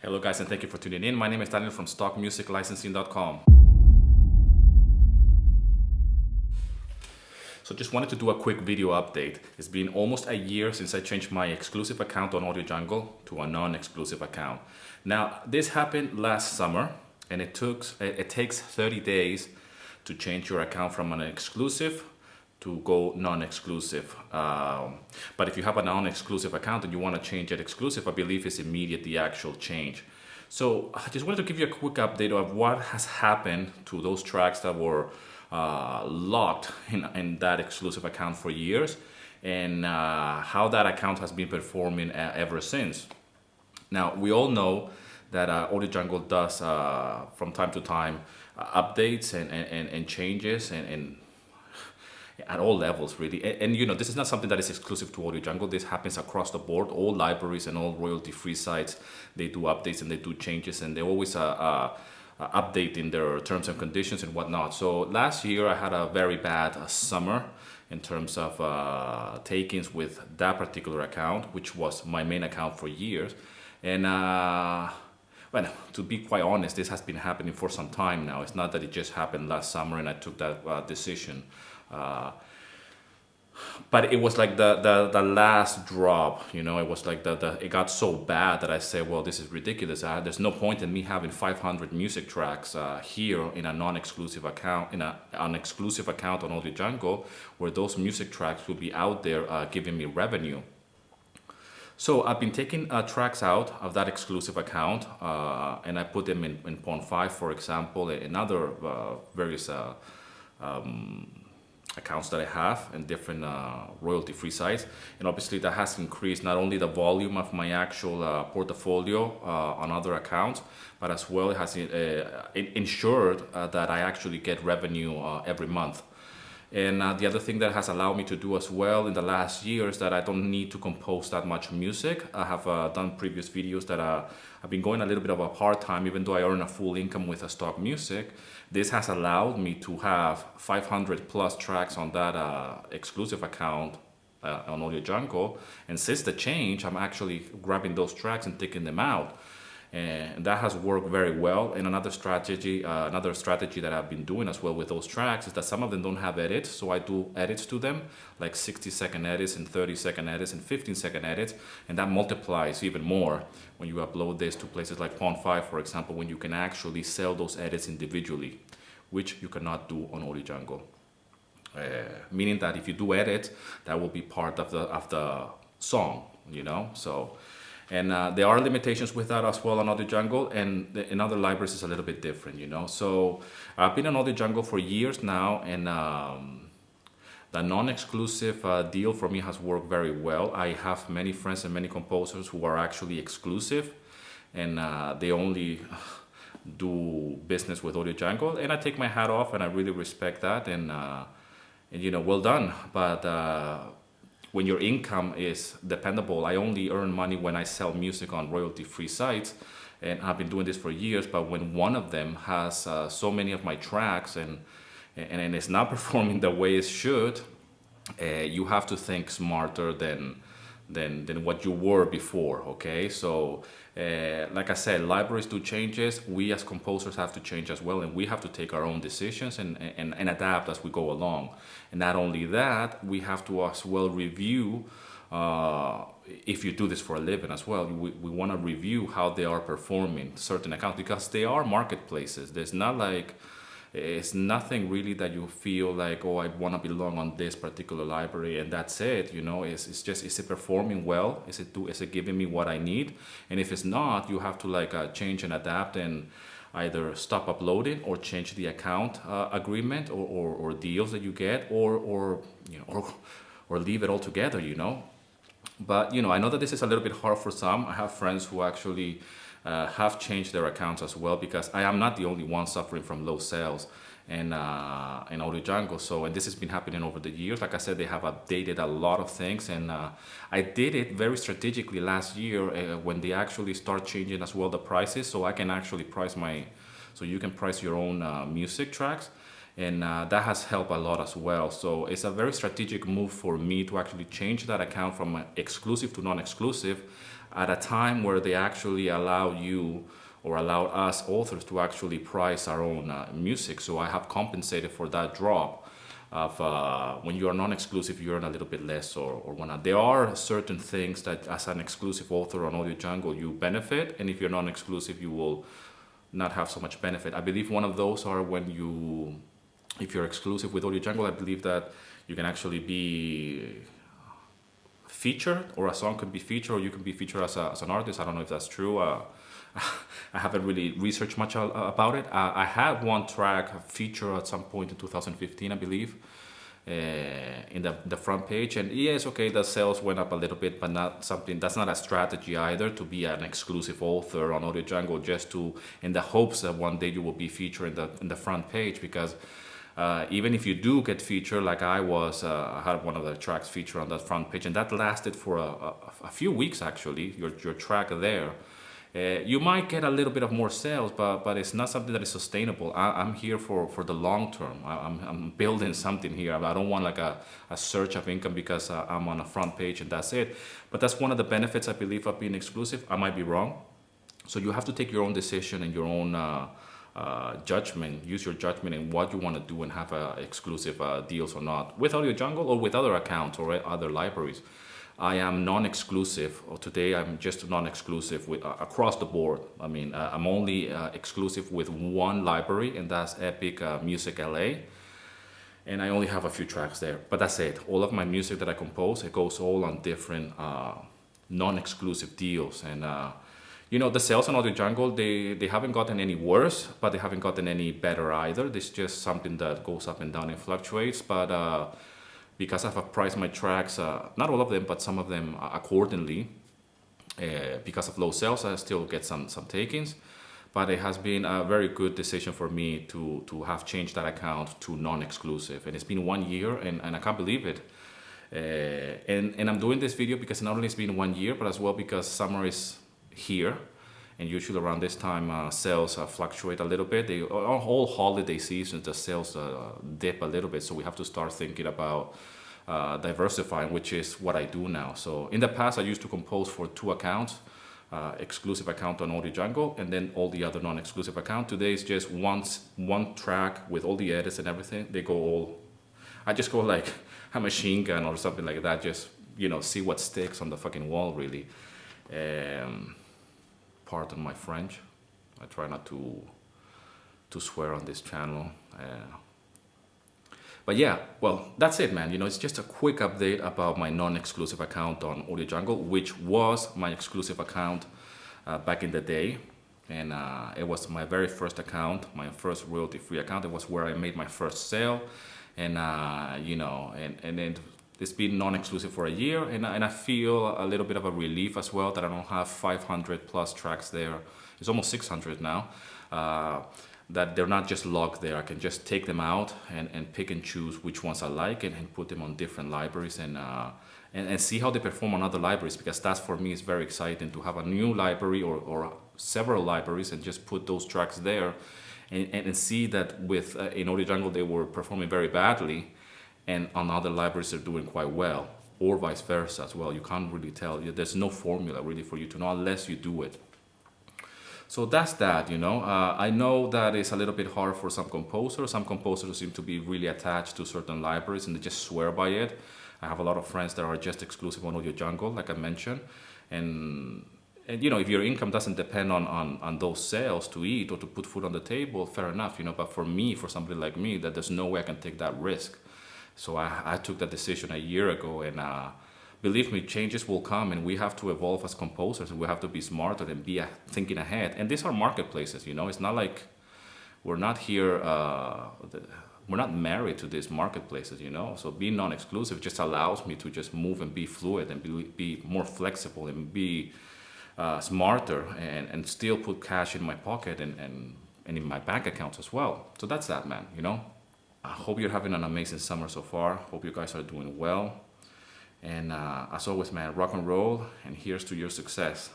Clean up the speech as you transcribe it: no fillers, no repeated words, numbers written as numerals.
Hello guys, and thank you for tuning in. My name is Daniel from stockmusiclicensing.com. So just wanted to do a quick video update. It's been almost a year since I changed my exclusive account on Audiojungle to a non-exclusive account. Now, this happened last summer, and it takes 30 days to change your account from an exclusive to go non-exclusive. But if you have a non-exclusive account and you want to change it exclusive, I believe it's immediate, the actual change. So I just wanted to give you a quick update of what has happened to those tracks that were locked in that exclusive account for years, and how that account has been performing ever since. Now, we all know that Audiojungle does from time to time updates and changes and at all levels, really. And you know, this is not something that is exclusive to Audiojungle. This happens across the board. All libraries and all royalty-free sites, they do updates and they do changes, and they always updating their terms and conditions and whatnot. So last year I had a very bad summer in terms of takings with that particular account, which was my main account for years. And well, to be quite honest, this has been happening for some time now. It's not that it just happened last summer and I took that decision. But it was like the last drop, you know. It was like it got so bad that I said, well, this is ridiculous. There's no point in me having 500 music tracks here in a non-exclusive account, in an exclusive account on Audiojungle, where those music tracks will be out there giving me revenue. So I've been taking tracks out of that exclusive account, and I put them in Pawn 5, for example, and other various accounts that I have in different royalty-free sites. And obviously that has increased not only the volume of my actual portfolio on other accounts, but as well it has ensured that I actually get revenue every month. And the other thing that has allowed me to do as well in the last year is that I don't need to compose that much music. I have done previous videos that I've been going a little bit of a part-time, even though I earn a full income with stock music. This has allowed me to have 500 plus tracks on that exclusive account on Audiojungle. And since the change, I'm actually grabbing those tracks and taking them out. And that has worked very well. And another strategy that I've been doing as well with those tracks is that some of them don't have edits, so I do edits to them, like 60-second edits and 30-second edits and 15-second edits, and that multiplies even more when you upload this to places like Pawn 5, for example, when you can actually sell those edits individually, which you cannot do on Audiojungle. Meaning that if you do edit, that will be part of the song, you know. So. And there are limitations with that as well on Audiojungle, and in other libraries it's a little bit different, you know. So I've been on Audiojungle for years now, and the non-exclusive deal for me has worked very well. I have many friends and many composers who are actually exclusive, and they only do business with Audiojungle, and I take my hat off, and I really respect that, and you know, well done. But when your income is dependable, I only earn money when I sell music on royalty-free sites, and I've been doing this for years. But when one of them has so many of my tracks and it's not performing the way it should, you have to think smarter than what you were before. Okay, so like I said, libraries do changes. We as composers have to change as well, and we have to take our own decisions and adapt as we go along. And not only that, we have to as well review, if you do this for a living as well, we want to review how they are performing certain accounts, because they are marketplaces. There's not like, it's nothing really that you feel like, oh, I want to belong on this particular library and that's it, you know. It's just, is it performing well? Is it giving me what I need? And if it's not, you have to like change and adapt and either stop uploading or change the account agreement or deals that you get, or you know, or leave it altogether, you know. But you know, I know that this is a little bit hard for some. I have friends who actually have changed their accounts as well, because I am not the only one suffering from low sales in Audiojungle. So, and this has been happening over the years. Like I said, they have updated a lot of things, and I did it very strategically last year when they actually start changing as well the prices, so I can actually price so you can price your own music tracks. And that has helped a lot as well. So it's a very strategic move for me to actually change that account from exclusive to non-exclusive at a time where they actually allow you or allow us authors to actually price our own music. So I have compensated for that drop of when you are non-exclusive, you earn a little bit less or whatnot. There are certain things that as an exclusive author on Audiojungle you benefit, and if you're non-exclusive you will not have so much benefit. I believe one of those are if you're exclusive with Audiojungle, I believe that you can actually be featured, or a song could be featured, or you can be featured as an artist. I don't know if that's true. I haven't really researched much about it. I had one track featured at some point in 2015, I believe, in the front page. And yes, okay, the sales went up a little bit, but that's not a strategy either, to be an exclusive author on Audiojungle just in the hopes that one day you will be featured in the front page, because even if you do get featured, like I had one of the tracks featured on that front page, and that lasted for a few weeks actually, your track there. You might get a little bit of more sales, but it's not something that is sustainable. I'm here for the long term. I'm building something here. I don't want like a surge of income because I'm on a front page and that's it. But that's one of the benefits, I believe, of being exclusive. I might be wrong. So you have to take your own decision and your own judgment. Use your judgment in what you want to do and have exclusive deals or not with Audiojungle or with other accounts or other libraries. I am non-exclusive, or today I'm just non-exclusive with across the board. I mean, I'm only exclusive with one library, and that's Epic Music LA. And I only have a few tracks there, but that's it. All of my music that I compose, it goes all on different non-exclusive deals. And the sales on Audiojungle, they haven't gotten any worse, but they haven't gotten any better either. It's just something that goes up and down and fluctuates. But because I have priced my tracks, not all of them, but some of them accordingly, because of low sales, I still get some takings. But it has been a very good decision for me to have changed that account to non-exclusive. And it's been 1 year, and I can't believe it. And I'm doing this video because not only it's been 1 year, but as well because summer is here. And usually around this time, sales fluctuate a little bit. All holiday seasons, the sales dip a little bit. So we have to start thinking about diversifying, which is what I do now. So in the past, I used to compose for 2 accounts, exclusive account on Audiojungle, and then all the other non-exclusive account. Today is just one track with all the edits and everything. I just go like a machine gun or something like that. Just, see what sticks on the fucking wall, really. Pardon my French. I try not to swear on this channel. But yeah, well, that's it, man. It's just a quick update about my non-exclusive account on Audiojungle, which was my exclusive account back in the day. And it was my very first account, my first royalty-free account. It was where I made my first sale. And, and then it's been non-exclusive for a year, and I feel a little bit of a relief as well that I don't have 500 plus tracks there. It's almost 600 now. That they're not just locked there. I can just take them out and pick and choose which ones I like and put them on different libraries and see how they perform on other libraries, because that's, for me, is very exciting to have a new library or several libraries and just put those tracks there and see that with in Audiojungle they were performing very badly, and on other libraries they're doing quite well, or vice versa as well. You can't really tell. There's no formula really for you to know unless you do it. So that's that, I know that it's a little bit hard for some composers. Some composers seem to be really attached to certain libraries and they just swear by it. I have a lot of friends that are just exclusive on Audiojungle, like I mentioned. And if your income doesn't depend on those sales to eat or to put food on the table, fair enough, But for me, for somebody like me, that there's no way I can take that risk. So I took that decision a year ago, and believe me, changes will come, and we have to evolve as composers, and we have to be smarter and be thinking ahead. And these are marketplaces, It's not like we're not here, we're not married to these marketplaces, So being non-exclusive just allows me to just move and be fluid and be more flexible and be smarter and still put cash in my pocket and in my bank accounts as well. So that's that, man, I hope you're having an amazing summer so far. Hope you guys are doing well. And as always, man, rock and roll, and here's to your success.